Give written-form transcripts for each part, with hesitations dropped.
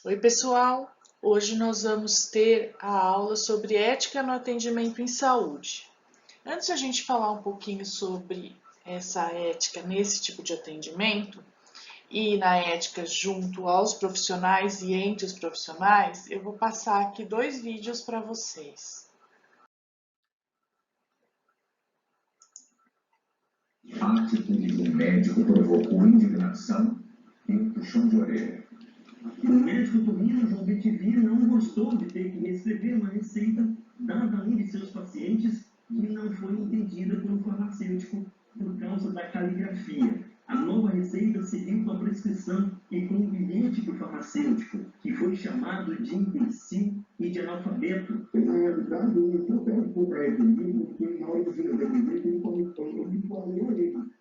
Oi, pessoal! Hoje nós vamos ter a aula sobre ética no atendimento em saúde. Antes de a gente falar um pouquinho sobre essa ética nesse tipo de atendimento e na ética junto aos profissionais e entre os profissionais, eu vou passar aqui 2 vídeos para vocês. A atitude do médico provocou indignação e um puxão de orelha. O médico Tonino João Betivier não gostou de ter que receber uma receita dada a um de seus pacientes que não foi entendida pelo farmacêutico por causa da caligrafia. A nova receita seguiu com a prescrição e com o bilhete do farmacêutico, que foi chamado de imbecil e de analfabeto. Na realidade, eu estou compreendido porque na hora de eu defender, ele começou a me falar a ele.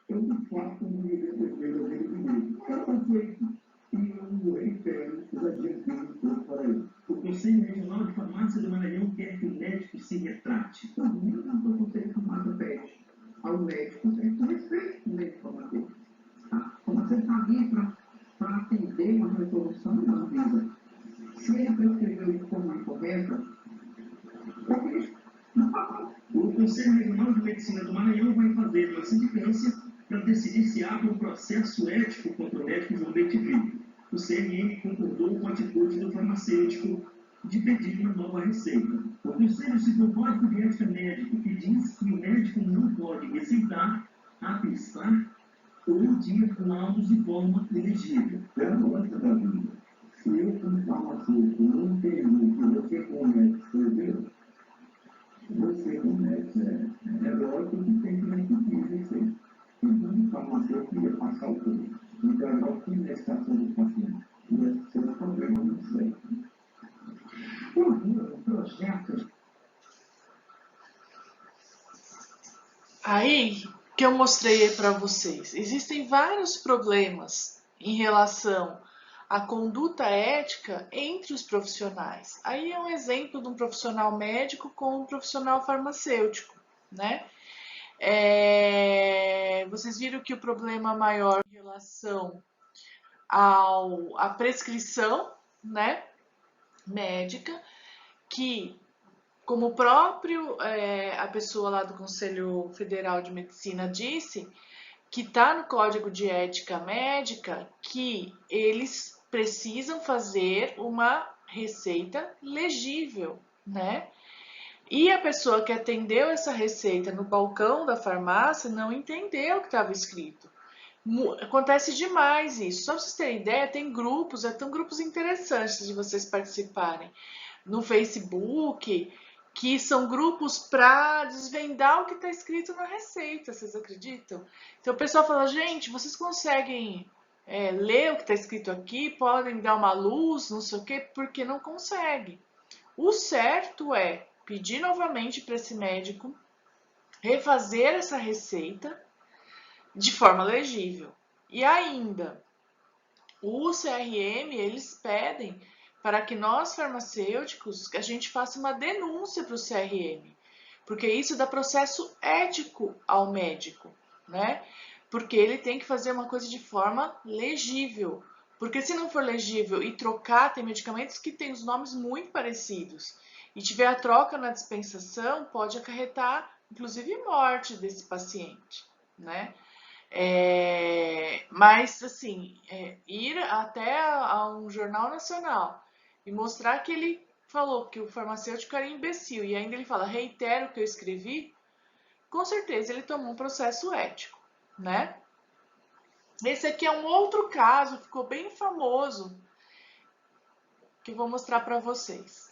Eu, de fato, não me defender a ele direito. Era feito. E eu reitero os adjetivos para ele. O Conselho Regional de Farmácia do Maranhão quer que o médico se retrate. Para mim, não foi o Conselho de Farmácia pede ao médico com respeito no médico farmacêutico. Como você está ali para atender uma resolução de uma vida. Se ele prescreveu de forma incorreta, O Conselho Regional de Medicina do Maranhão vai fazer uma sindicância para decidir se abre um processo ético contra o médico João Betivier. O CRM concordou com a atitude do farmacêutico de pedir uma nova receita. O Conselho citou o Código de Ética Médico, que diz que o médico não pode receitar, atestar ou dia laudos de forma ilegível. é a lógica da vida. Se eu, como farmacêutico, não entendo que você, como médico, escreveu, você, como médico, é lógico que tem que repetir a receita. Então, o farmacêutico ia passar o tempo. Então, é a finalização do paciente. E esse é o problema, não sei. Eu vi um projeto. Aí que eu mostrei para vocês, existem vários problemas em relação à conduta ética entre os profissionais. Aí é um exemplo de um profissional médico com um profissional farmacêutico, né? Vocês viram que o problema maior em relação à prescrição, né, médica, que como o próprio a pessoa lá do Conselho Federal de Medicina disse, que está no Código de Ética Médica, que eles precisam fazer uma receita legível, né? E a pessoa que atendeu essa receita no balcão da farmácia não entendeu o que estava escrito. Acontece demais isso. Só para vocês terem ideia, tem grupos interessantes de vocês participarem no Facebook, que são grupos para desvendar o que está escrito na receita, vocês acreditam? Então o pessoal fala, gente, vocês conseguem ler o que está escrito aqui, podem me dar uma luz, não sei o quê, porque não consegue. O certo é pedir novamente para esse médico refazer essa receita de forma legível. E ainda, o CRM, eles pedem para que nós farmacêuticos, a gente faça uma denúncia para o CRM, porque isso dá processo ético ao médico, né? Porque ele tem que fazer uma coisa de forma legível, porque se não for legível e trocar, tem medicamentos que têm os nomes muito parecidos, e tiver a troca na dispensação, pode acarretar, inclusive, morte desse paciente, né? Mas, assim, ir até a um jornal nacional e mostrar que ele falou que o farmacêutico era imbecil e ainda ele fala, reitero o que eu escrevi, com certeza ele tomou um processo ético, né? Esse aqui é um outro caso, ficou bem famoso, que eu vou mostrar para vocês.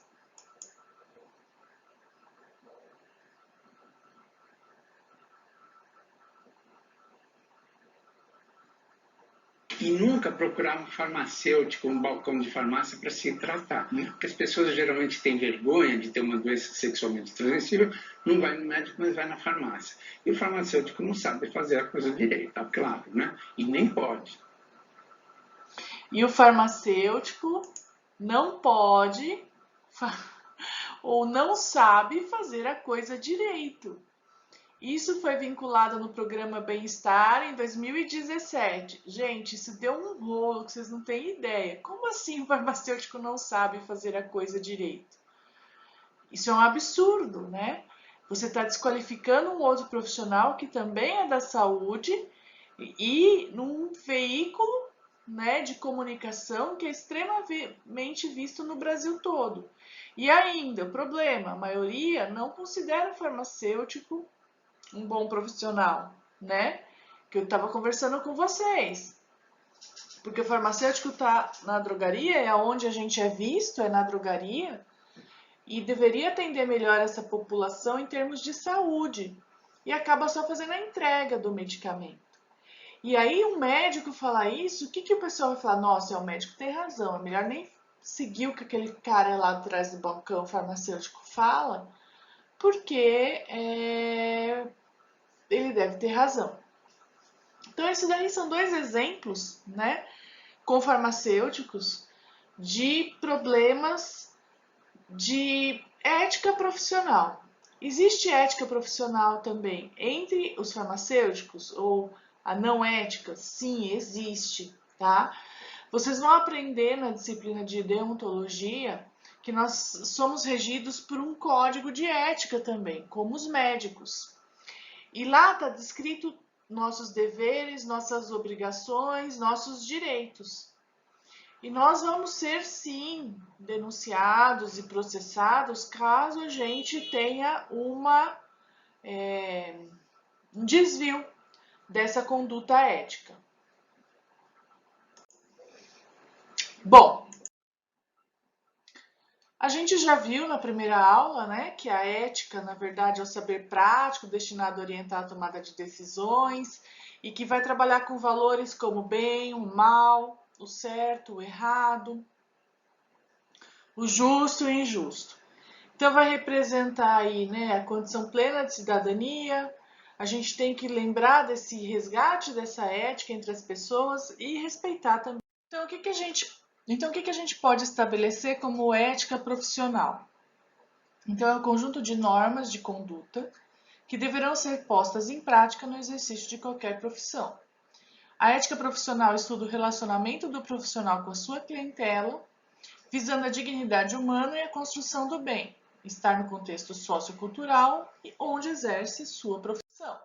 E nunca procurar um farmacêutico, um balcão de farmácia para se tratar, né? Porque as pessoas geralmente têm vergonha de ter uma doença sexualmente transmissível, não vai no médico, mas vai na farmácia. E o farmacêutico não sabe fazer a coisa direita, claro, né? E nem pode. E o farmacêutico não pode ou não sabe fazer a coisa direito. Isso foi vinculado no programa Bem-Estar em 2017. Gente, isso deu um rolo que vocês não têm ideia. Como assim o farmacêutico não sabe fazer a coisa direito? Isso é um absurdo, né? Você está desqualificando um outro profissional que também é da saúde e num veículo, né, de comunicação que é extremamente visto no Brasil todo. E ainda, o problema, a maioria não considera o farmacêutico um bom profissional, né? Que eu estava conversando com vocês. Porque o farmacêutico está na drogaria, é onde a gente é visto, é na drogaria, e deveria atender melhor essa população em termos de saúde. E acaba só fazendo a entrega do medicamento. E aí um médico falar isso, o que o pessoal vai falar? Nossa, o médico tem razão, é melhor nem seguir o que aquele cara lá atrás do balcão farmacêutico fala, porque ele deve ter razão. Então, esses daí são dois exemplos, né, com farmacêuticos de problemas de ética profissional. Existe ética profissional também entre os farmacêuticos ou a não ética? Sim, existe, tá? Vocês vão aprender na disciplina de deontologia que nós somos regidos por um código de ética também, como os médicos. E lá está descrito nossos deveres, nossas obrigações, nossos direitos. E nós vamos ser, sim, denunciados e processados caso a gente tenha um desvio dessa conduta ética. Bom, a gente já viu na primeira aula, né, que a ética, na verdade, é o saber prático destinado a orientar a tomada de decisões e que vai trabalhar com valores como o bem, o mal, o certo, o errado, o justo e o injusto. Então, vai representar aí, né, a condição plena de cidadania. A gente tem que lembrar desse resgate dessa ética entre as pessoas e respeitar também. Então, o que a gente pode estabelecer como ética profissional? Então, é um conjunto de normas de conduta que deverão ser postas em prática no exercício de qualquer profissão. A ética profissional estuda o relacionamento do profissional com a sua clientela, visando a dignidade humana e a construção do bem, estar no contexto sociocultural e onde exerce sua profissão.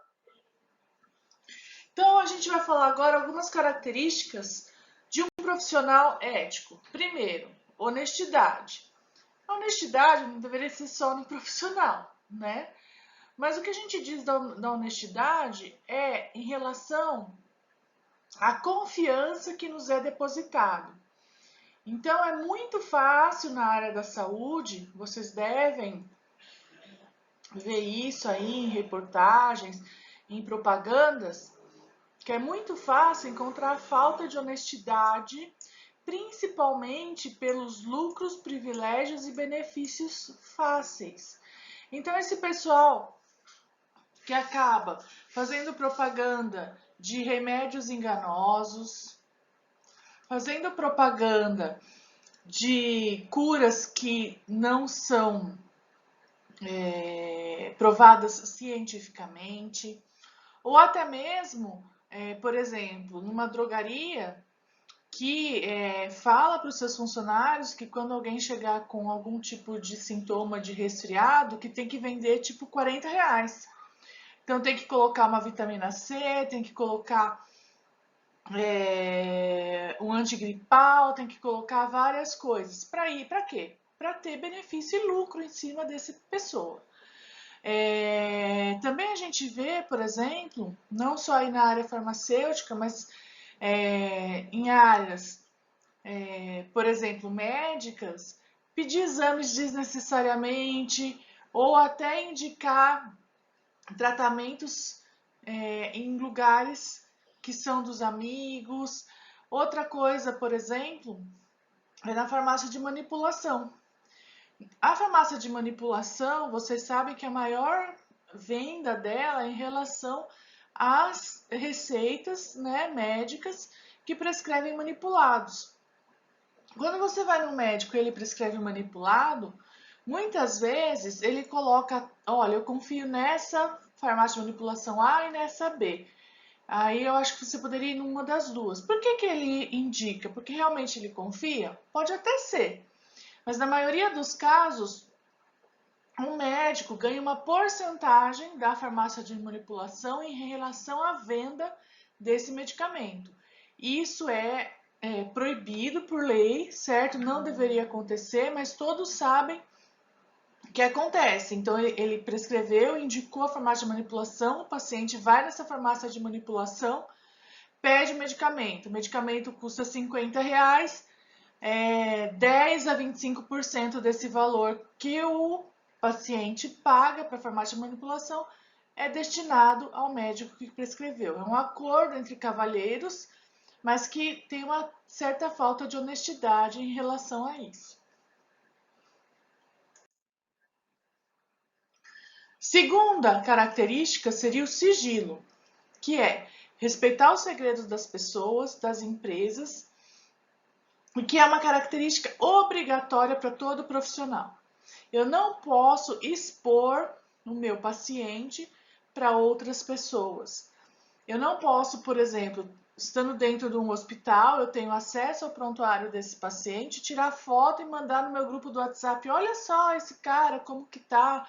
Então, a gente vai falar agora algumas características de um profissional ético. Primeiro, honestidade. A honestidade não deveria ser só no profissional, né? Mas o que a gente diz da honestidade é em relação à confiança que nos é depositado. Então, é muito fácil na área da saúde, vocês devem ver isso aí em reportagens, em propagandas, que é muito fácil encontrar a falta de honestidade, principalmente pelos lucros, privilégios e benefícios fáceis. Então, esse pessoal que acaba fazendo propaganda de remédios enganosos, fazendo propaganda de curas que não são provadas cientificamente, ou até mesmo, por exemplo, numa drogaria que fala para os seus funcionários que quando alguém chegar com algum tipo de sintoma de resfriado, que tem que vender tipo R$40. Então tem que colocar uma vitamina C, tem que colocar um antigripal, tem que colocar várias coisas. Para quê? Para ter benefício e lucro em cima dessa pessoa. Também a gente vê, por exemplo, não só aí na área farmacêutica, mas em áreas, por exemplo, médicas, pedir exames desnecessariamente ou até indicar tratamentos em lugares que são dos amigos. Outra coisa, por exemplo, é na farmácia de manipulação. A farmácia de manipulação, vocês sabem que a maior venda dela é em relação às receitas, né, médicas que prescrevem manipulados. Quando você vai no médico e ele prescreve manipulado, muitas vezes ele coloca, olha, eu confio nessa farmácia de manipulação A e nessa B. Aí eu acho que você poderia ir numa das duas. Por que que ele indica? Porque realmente ele confia? Pode até ser. Mas na maioria dos casos, um médico ganha uma porcentagem da farmácia de manipulação em relação à venda desse medicamento. Isso é proibido por lei, certo? Não deveria acontecer, mas todos sabem que acontece. Então, ele prescreveu, indicou a farmácia de manipulação, o paciente vai nessa farmácia de manipulação, pede medicamento. O medicamento custa R$50, 10 a 25% desse valor que o paciente paga para a farmácia de manipulação é destinado ao médico que prescreveu. É um acordo entre cavalheiros, mas que tem uma certa falta de honestidade em relação a isso. Segunda característica seria o sigilo, que é respeitar os segredos das pessoas, das empresas, o que é uma característica obrigatória para todo profissional. Eu não posso expor o meu paciente para outras pessoas. Eu não posso, por exemplo, estando dentro de um hospital, eu tenho acesso ao prontuário desse paciente, tirar foto e mandar no meu grupo do WhatsApp, olha só esse cara, como que tá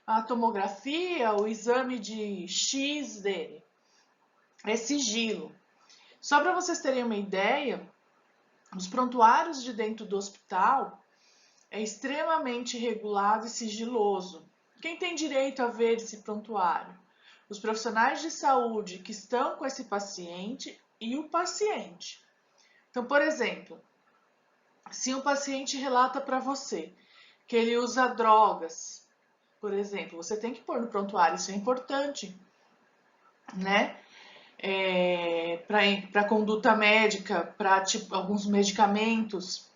a tomografia, o exame de X dele. É sigilo. Só para vocês terem uma ideia, os prontuários de dentro do hospital é extremamente regulado e sigiloso. Quem tem direito a ver esse prontuário? Os profissionais de saúde que estão com esse paciente e o paciente. Então, por exemplo, se um paciente relata para você que ele usa drogas, por exemplo, você tem que pôr no prontuário, isso é importante, né? Para conduta médica, para alguns medicamentos.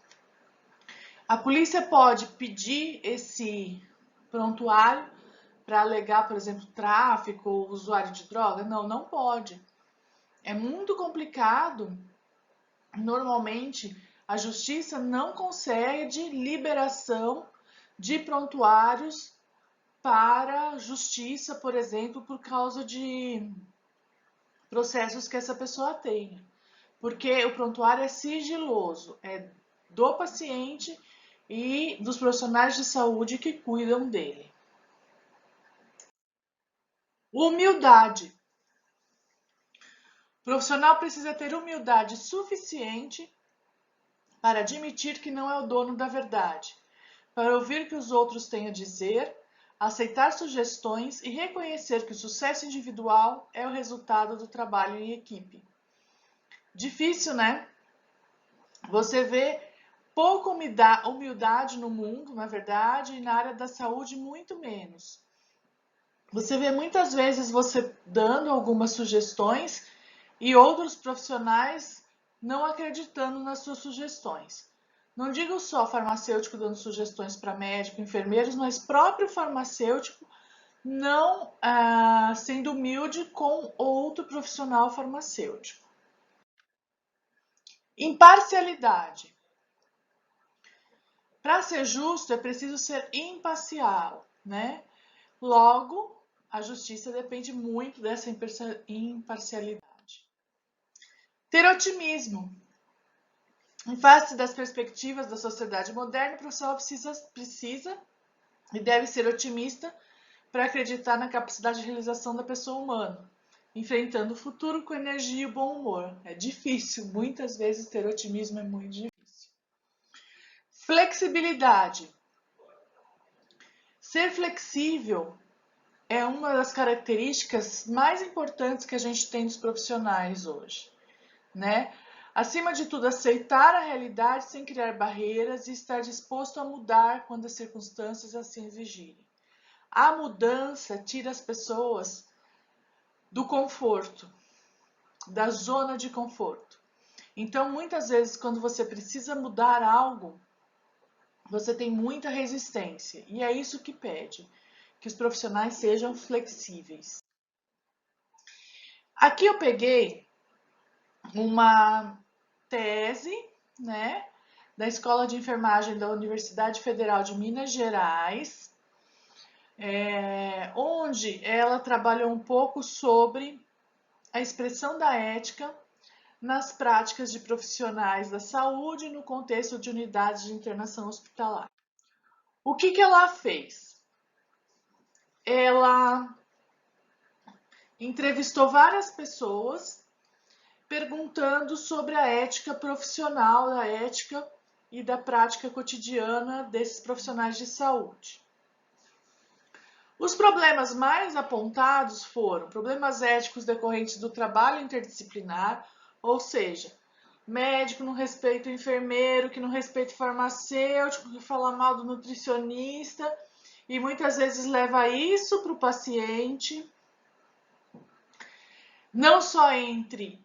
A polícia pode pedir esse prontuário para alegar, por exemplo, tráfico ou usuário de droga? Não, não pode. É muito complicado. Normalmente, a justiça não concede liberação de prontuários para justiça, por exemplo, por causa de processos que essa pessoa tenha. Porque o prontuário é sigiloso, é do paciente e dos profissionais de saúde que cuidam dele. Humildade. O profissional precisa ter humildade suficiente para admitir que não é o dono da verdade, para ouvir o que os outros têm a dizer, aceitar sugestões e reconhecer que o sucesso individual é o resultado do trabalho em equipe. Difícil, né? Você vê pouca humildade no mundo, na verdade, e na área da saúde muito menos. Você vê muitas vezes você dando algumas sugestões e outros profissionais não acreditando nas suas sugestões. Não digo só farmacêutico dando sugestões para médico, enfermeiros, mas próprio farmacêutico não sendo humilde com outro profissional farmacêutico. Imparcialidade. Para ser justo, é preciso ser imparcial, né? Logo, a justiça depende muito dessa imparcialidade. Ter otimismo. Em face das perspectivas da sociedade moderna, o profissional precisa e deve ser otimista para acreditar na capacidade de realização da pessoa humana, enfrentando o futuro com energia e bom humor. É difícil, muitas vezes ter otimismo é muito difícil. Flexibilidade. Ser flexível é uma das características mais importantes que a gente tem dos profissionais hoje, né? Acima de tudo, aceitar a realidade sem criar barreiras e estar disposto a mudar quando as circunstâncias assim exigirem. A mudança tira as pessoas do conforto, da zona de conforto. Então, muitas vezes, quando você precisa mudar algo, você tem muita resistência. E é isso que pede, que os profissionais sejam flexíveis. Aqui eu peguei uma tese, né, da Escola de Enfermagem da Universidade Federal de Minas Gerais, onde ela trabalhou um pouco sobre a expressão da ética nas práticas de profissionais da saúde no contexto de unidades de internação hospitalar. O que ela fez? Ela entrevistou várias pessoas perguntando sobre a ética profissional, da ética e da prática cotidiana desses profissionais de saúde. Os problemas mais apontados foram problemas éticos decorrentes do trabalho interdisciplinar, ou seja, médico não respeita o enfermeiro, que não respeita o farmacêutico, que fala mal do nutricionista e muitas vezes leva isso para o paciente. Não só entre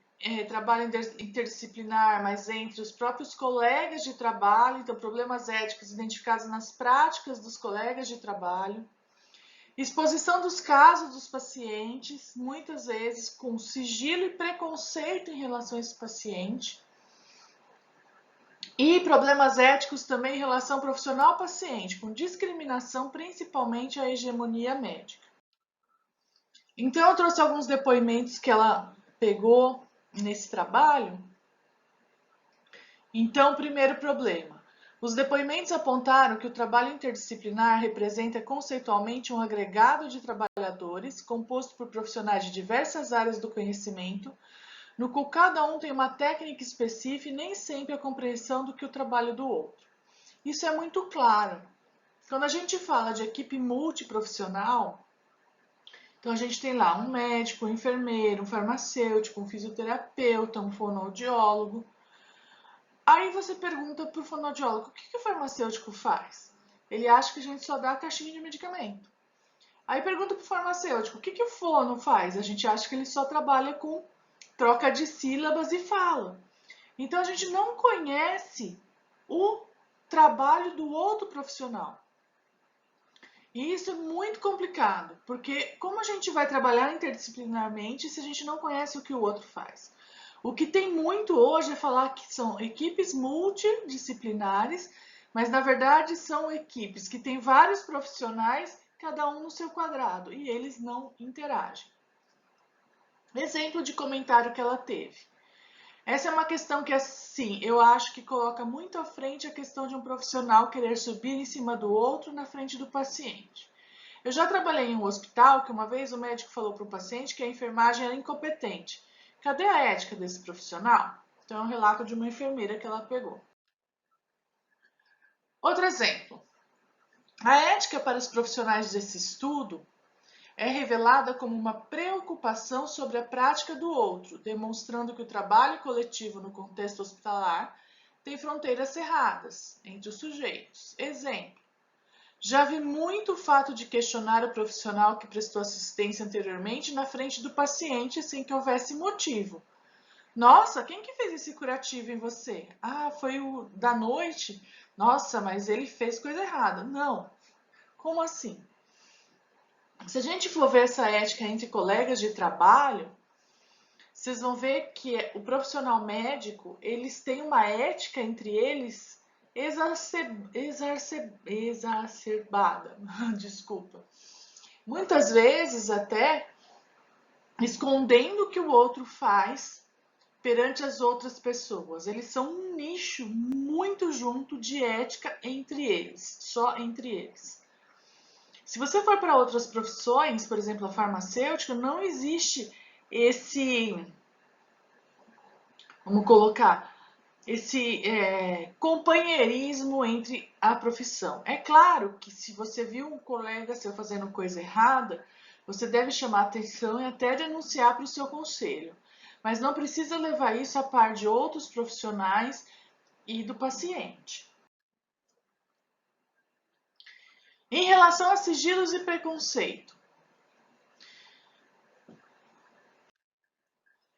trabalho interdisciplinar, mas entre os próprios colegas de trabalho, então problemas éticos identificados nas práticas dos colegas de trabalho. Exposição dos casos dos pacientes, muitas vezes com sigilo e preconceito em relação a esse paciente. E problemas éticos também em relação profissional-paciente, com discriminação principalmente à hegemonia médica. Então, eu trouxe alguns depoimentos que ela pegou nesse trabalho. Então, primeiro problema. Os depoimentos apontaram que o trabalho interdisciplinar representa conceitualmente um agregado de trabalhadores composto por profissionais de diversas áreas do conhecimento, no qual cada um tem uma técnica específica e nem sempre a compreensão do que o trabalho do outro. Isso é muito claro. Quando a gente fala de equipe multiprofissional, então a gente tem lá um médico, um enfermeiro, um farmacêutico, um fisioterapeuta, um fonoaudiólogo. Aí você pergunta para o fonoaudiólogo, o que o farmacêutico faz? Ele acha que a gente só dá a caixinha de medicamento. Aí pergunta para o farmacêutico, o que o fono faz? A gente acha que ele só trabalha com troca de sílabas e fala. Então a gente não conhece o trabalho do outro profissional. E isso é muito complicado, porque como a gente vai trabalhar interdisciplinarmente se a gente não conhece o que o outro faz? O que tem muito hoje é falar que são equipes multidisciplinares, mas na verdade são equipes que têm vários profissionais, cada um no seu quadrado, e eles não interagem. Exemplo de comentário que ela teve. Essa é uma questão que, assim, eu acho que coloca muito à frente a questão de um profissional querer subir em cima do outro na frente do paciente. Eu já trabalhei em um hospital que uma vez o médico falou para o paciente que a enfermagem era incompetente. Cadê a ética desse profissional? Então, é um relato de uma enfermeira que ela pegou. Outro exemplo. A ética para os profissionais desse estudo é revelada como uma preocupação sobre a prática do outro, demonstrando que o trabalho coletivo no contexto hospitalar tem fronteiras cerradas entre os sujeitos. Exemplo. Já vi muito o fato de questionar o profissional que prestou assistência anteriormente na frente do paciente sem que houvesse motivo. Nossa, quem que fez esse curativo em você? Ah, foi o da noite? Nossa, mas ele fez coisa errada. Não. Como assim? Se a gente for ver essa ética entre colegas de trabalho, vocês vão ver que o profissional médico, eles têm uma ética entre eles exacerbada, desculpa. Muitas vezes até escondendo o que o outro faz perante as outras pessoas. Eles são um nicho muito junto de ética entre eles, só entre eles. Se você for para outras profissões, por exemplo, a farmacêutica, não existe esse, vamos colocar, esse companheirismo entre a profissão. É claro que se você viu um colega seu fazendo coisa errada, você deve chamar atenção e até denunciar para o seu conselho. Mas não precisa levar isso a par de outros profissionais e do paciente. Em relação a sigilos e preconceito.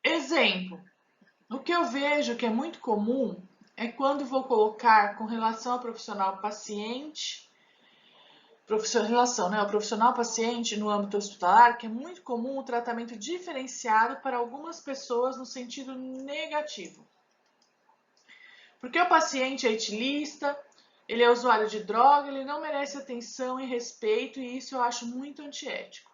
Exemplo. O que eu vejo que é muito comum é quando vou colocar com relação ao profissional paciente, o profissional paciente no âmbito hospitalar, que é muito comum o tratamento diferenciado para algumas pessoas no sentido negativo. Porque o paciente é etilista, ele é usuário de droga, ele não merece atenção e respeito, e isso eu acho muito antiético.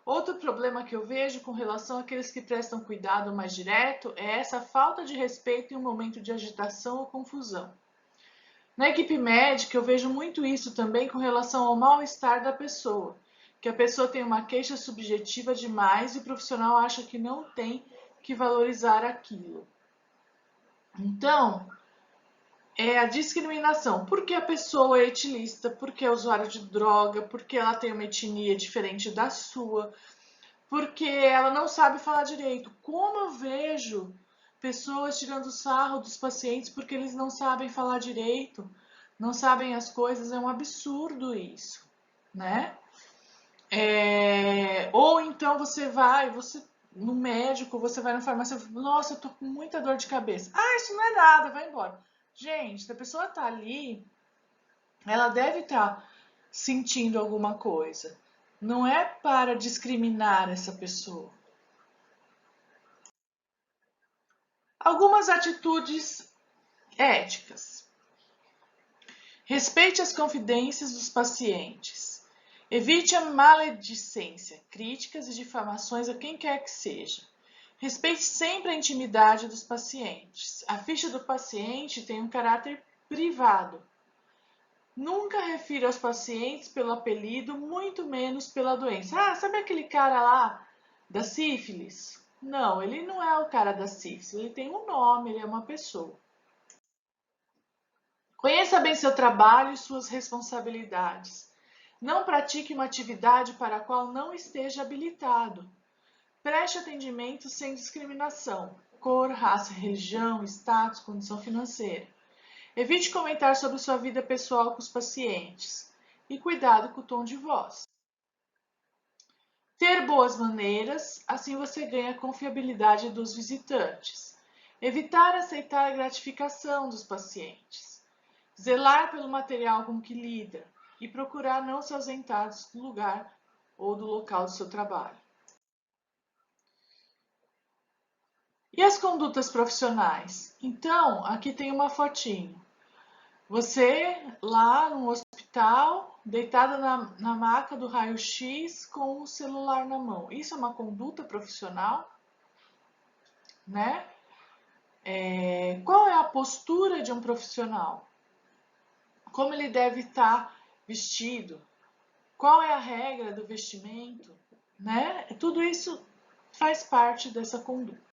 Outro problema que eu vejo com relação àqueles que prestam cuidado mais direto é essa falta de respeito em um momento de agitação ou confusão. Na equipe médica, eu vejo muito isso também com relação ao mal-estar da pessoa, que a pessoa tem uma queixa subjetiva demais e o profissional acha que não tem que valorizar aquilo. Então, é a discriminação. Porque a pessoa é etilista, porque é usuária de droga, porque ela tem uma etnia diferente da sua, porque ela não sabe falar direito. Como eu vejo pessoas tirando sarro dos pacientes porque eles não sabem falar direito, não sabem as coisas, é um absurdo isso, né? Ou então você no médico, você vai na farmácia e fala, nossa, eu tô com muita dor de cabeça. Ah, isso não é nada, vai embora. Gente, se a pessoa tá ali, ela deve estar sentindo alguma coisa. Não é para discriminar essa pessoa. Algumas atitudes éticas. Respeite as confidências dos pacientes. Evite a maledicência, críticas e difamações a quem quer que seja. Respeite sempre a intimidade dos pacientes. A ficha do paciente tem um caráter privado. Nunca refira aos pacientes pelo apelido, muito menos pela doença. Ah, sabe aquele cara lá da sífilis? Não, ele não é o cara da sífilis, ele tem um nome, ele é uma pessoa. Conheça bem seu trabalho e suas responsabilidades. Não pratique uma atividade para a qual não esteja habilitado. Preste atendimento sem discriminação, cor, raça, religião, status, condição financeira. Evite comentar sobre sua vida pessoal com os pacientes. E cuidado com o tom de voz. Ter boas maneiras, assim você ganha a confiabilidade dos visitantes. Evitar aceitar a gratificação dos pacientes. Zelar pelo material com que lida e procurar não se ausentar do lugar ou do local do seu trabalho. E as condutas profissionais? Então, aqui tem uma fotinho. Você lá no hospital, deitada na maca do raio-x com o celular na mão. Isso é uma conduta profissional, né? Qual é a postura de um profissional? Como ele deve estar vestido? Qual é a regra do vestimento? Né? Tudo isso faz parte dessa conduta.